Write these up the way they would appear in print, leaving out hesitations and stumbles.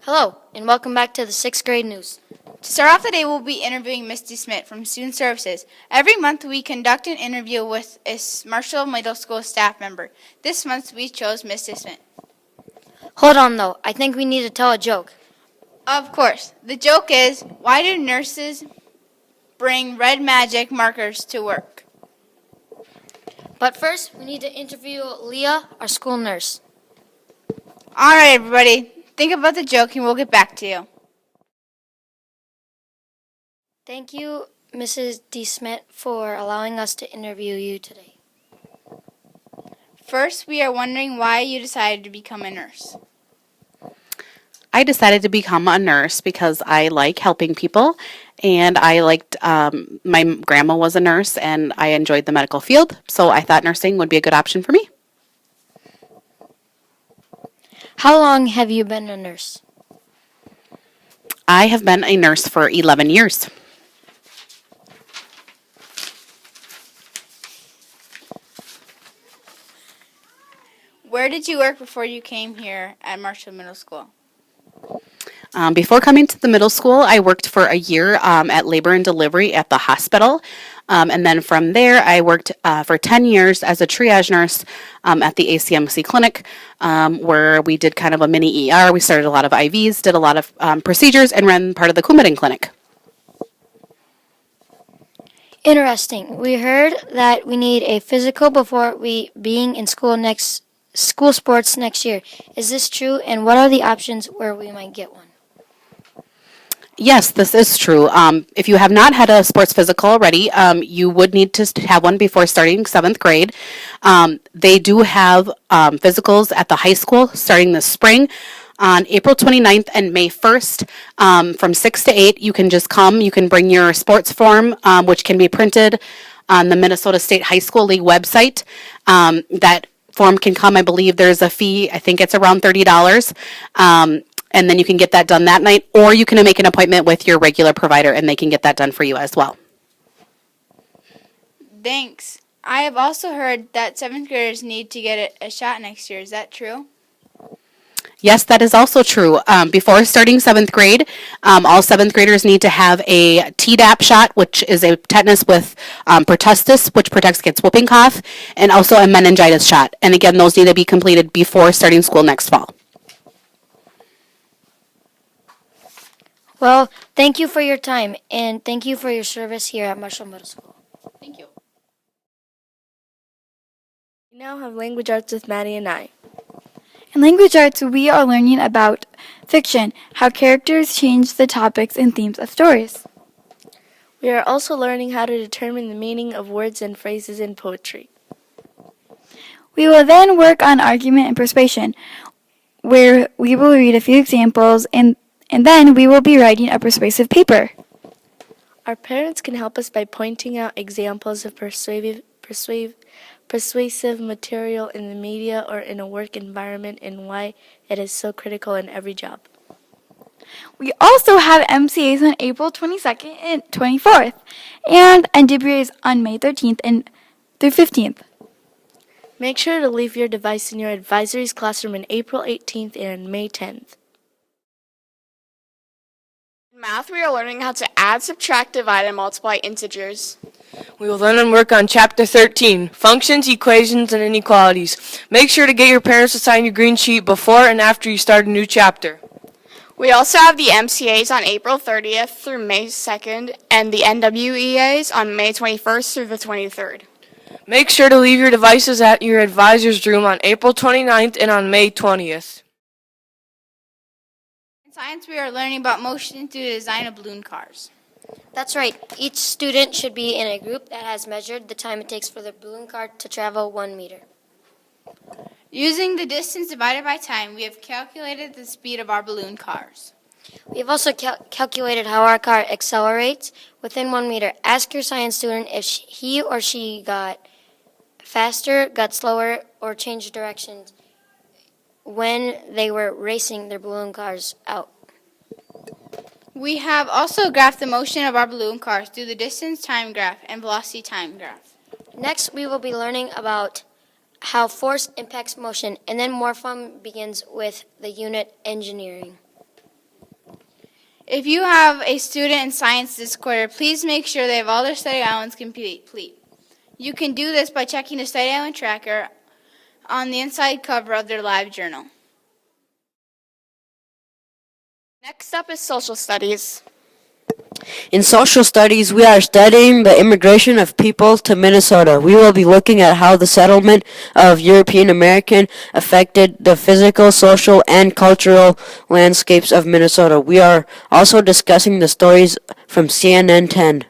Hello, and welcome back to the 6th grade news. To start off the day, we'll be interviewing Misty Smith from Student Services. Every month, we conduct an interview with a Marshall Middle School staff member. This month, we chose Misty Smith. Hold on, though. I think we need to tell a joke. Of course. The joke is, why do nurses bring red magic markers to work? But first, we need to interview Leah, our school nurse. All right, everybody. Think about the joke, and we'll get back to you. Thank you, Mrs. D. Smith, for allowing us to interview you today. First, we are wondering why you decided to become a nurse. I decided to become a nurse because I like helping people, and I liked, my grandma was a nurse, and I enjoyed the medical field, so I thought nursing would be a good option for me. How long have you been a nurse? I have been a nurse for 11 years. Where did you work before you came here at Marshall Middle School? Before coming to the middle school, I worked for a year at labor and delivery at the hospital. And then from there, I worked for 10 years as a triage nurse at the ACMC clinic, where we did kind of a mini ER. We started a lot of IVs, did a lot of procedures, and ran part of the Coumadin clinic. Interesting. We heard that we need a physical before being in school sports next year. Is this true? And what are the options where we might get one? Yes, this is true. If you have not had a sports physical already, you would need to have one before starting 7th grade. They do have physicals at the high school starting this spring. On April 29th and May 1st, from 6 to 8, you can just come. You can bring your sports form, which can be printed on the Minnesota State High School League website. That form can come. I believe there's a fee. I think it's around $30. And then you can get that done that night, or you can make an appointment with your regular provider and they can get that done for you as well. Thanks. I have also heard that 7th graders need to get a shot next year. Is that true? Yes, that is also true. Before starting 7th grade, all 7th graders need to have a Tdap shot, which is a tetanus with pertussis, which protects against whooping cough, and also a meningitis shot. And again, those need to be completed before starting school next fall. Well, thank you for your time, and thank you for your service here at Marshall Middle School. Thank you. We now have language arts with Maddie and I. In language arts, we are learning about fiction, how characters change the topics and themes of stories. We are also learning how to determine the meaning of words and phrases in poetry. We will then work on argument and persuasion, where we will read a few examples and then we will be writing a persuasive paper. Our parents can help us by pointing out examples of persuasive material in the media or in a work environment and why it is so critical in every job. We also have MCAs on April 22nd and 24th, and NWAs on May 13th and through 15th. Make sure to leave your device in your advisory's classroom on April 18th and May 10th. In math, we are learning how to add, subtract, divide, and multiply integers. We will then work on Chapter 13, Functions, Equations, and Inequalities. Make sure to get your parents to sign your green sheet before and after you start a new chapter. We also have the MCAs on April 30th through May 2nd, and the NWEAs on May 21st through the 23rd. Make sure to leave your devices at your advisor's room on April 29th and on May 20th. In science, we are learning about motion through the design of balloon cars. That's right. Each student should be in a group that has measured the time it takes for the balloon car to travel 1 meter. Using the distance divided by time, we have calculated the speed of our balloon cars. We have also calculated how our car accelerates within 1 meter. Ask your science student if he or she got faster, got slower, or changed directions when they were racing their balloon cars out. We have also graphed the motion of our balloon cars through the distance time graph and velocity time graph. Next, we will be learning about how force impacts motion, and then more fun begins with the unit engineering. If you have a student in science this quarter, please make sure they have all their study islands complete. You can do this by checking the study island tracker on the inside cover of their live journal. Next up is social studies. In social studies, we are studying the immigration of people to Minnesota. We will be looking at how the settlement of European American affected the physical, social, and cultural landscapes of Minnesota. We are also discussing the stories from CNN 10.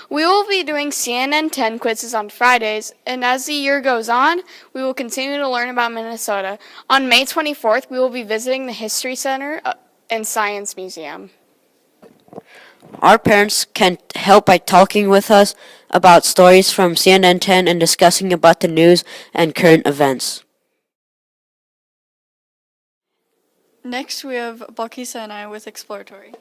We will be doing CNN 10 quizzes on Fridays, and as the year goes on, we will continue to learn about Minnesota. On May 24th, we will be visiting the History Center and Science Museum. Our parents can help by talking with us about stories from CNN 10 and discussing about the news and current events. Next, we have Balkisa and I with Exploratory.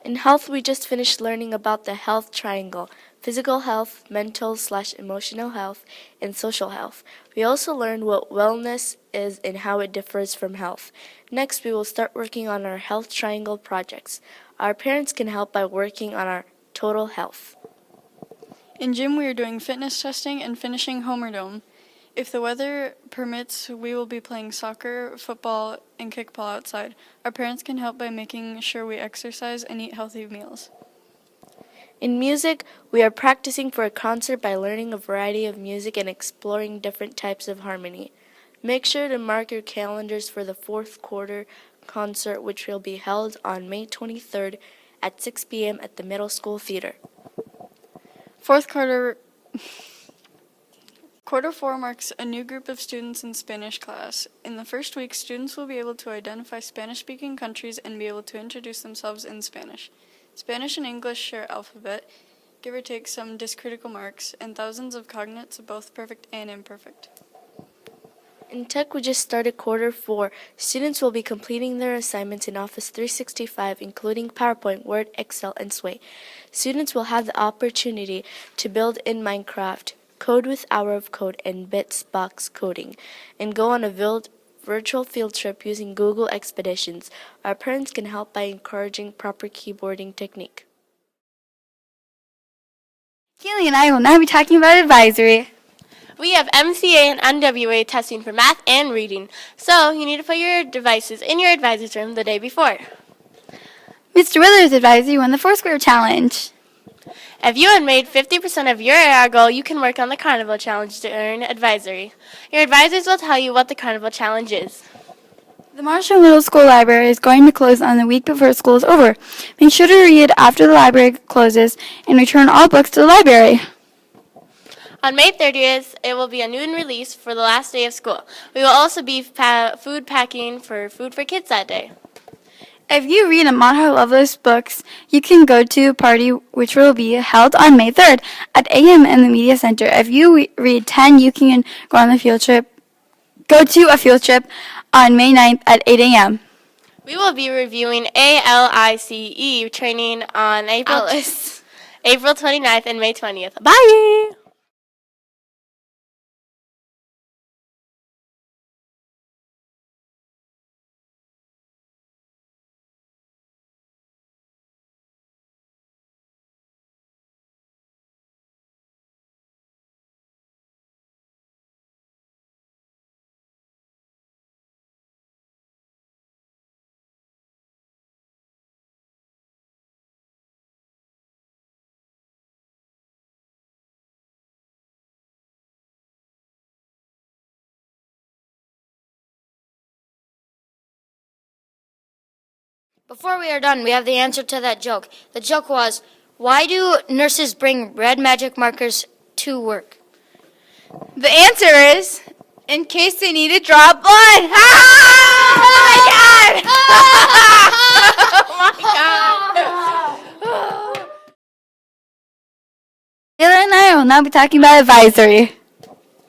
In health, we just finished learning about the health triangle: physical health, mental/emotional health, and social health. We also learned what wellness is and how it differs from health. Next, we will start working on our health triangle projects. Our parents can help by working on our total health. In gym, we are doing fitness testing and finishing Homer Dome. If the weather permits, we will be playing soccer, football, and kickball outside. Our parents can help by making sure we exercise and eat healthy meals. In music, we are practicing for a concert by learning a variety of music and exploring different types of harmony. Make sure to mark your calendars for the fourth quarter concert, which will be held on May 23rd at 6 p.m. at the Middle School Theater. Quarter 4 marks a new group of students in Spanish class. In the first week, students will be able to identify Spanish-speaking countries and be able to introduce themselves in Spanish. Spanish and English share alphabet, give or take some discritical marks, and thousands of cognates, both perfect and imperfect. In tech, we just started quarter 4. Students will be completing their assignments in Office 365, including PowerPoint, Word, Excel, and Sway. Students will have the opportunity to build in Minecraft, code with Hour of Code and Bitsbox coding, and go on a virtual field trip using Google Expeditions. Our parents can help by encouraging proper keyboarding technique. Keely and I will now be talking about advisory. We have MCA and NWA testing for math and reading, so you need to put your devices in your advisor's room the day before. Mr. Willer's advisory won the Foursquare Challenge. If you had made 50% of your AR goal, you can work on the Carnival Challenge to earn advisory. Your advisors will tell you what the Carnival Challenge is. The Marshall Middle School Library is going to close on the week before school is over. Make sure to read after the library closes and return all books to the library. On May 30th, it will be a noon release for the last day of school. We will also be food packing for Food for Kids that day. If you read a Monroe Lovelace books, you can go to a party which will be held on May 3rd at AM in the Media Center. If you read 10, you can go to a field trip on May 9th at 8 a.m. We will be reviewing ALICE training on April 29th and May 20th. Bye! Before we are done, we have the answer to that joke. The joke was, why do nurses bring red magic markers to work? The answer is, in case they need to draw blood. Ah! Oh my God! Keely and I will now be talking about advisory.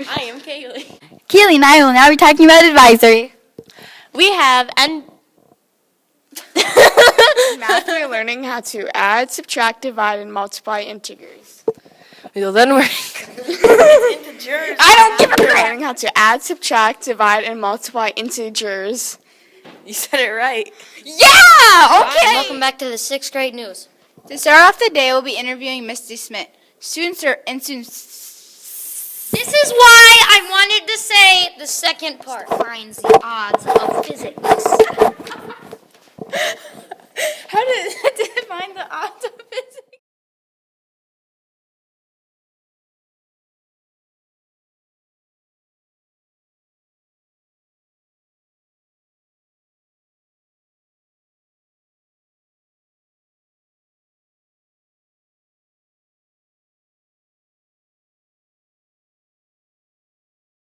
I am Kaylee. Keely and I will now be talking about advisory. We have Math, we're learning how to add, subtract, divide, and multiply integers. We will then work. I don't give a crap. We're learning how to add, subtract, divide, and multiply integers. You said it right. Welcome back to the 6th grade news. To start off the day, we'll be interviewing Misty Smith. Students. This is why I wanted to say the second part. Finds the odds of physics. How did it find the odds of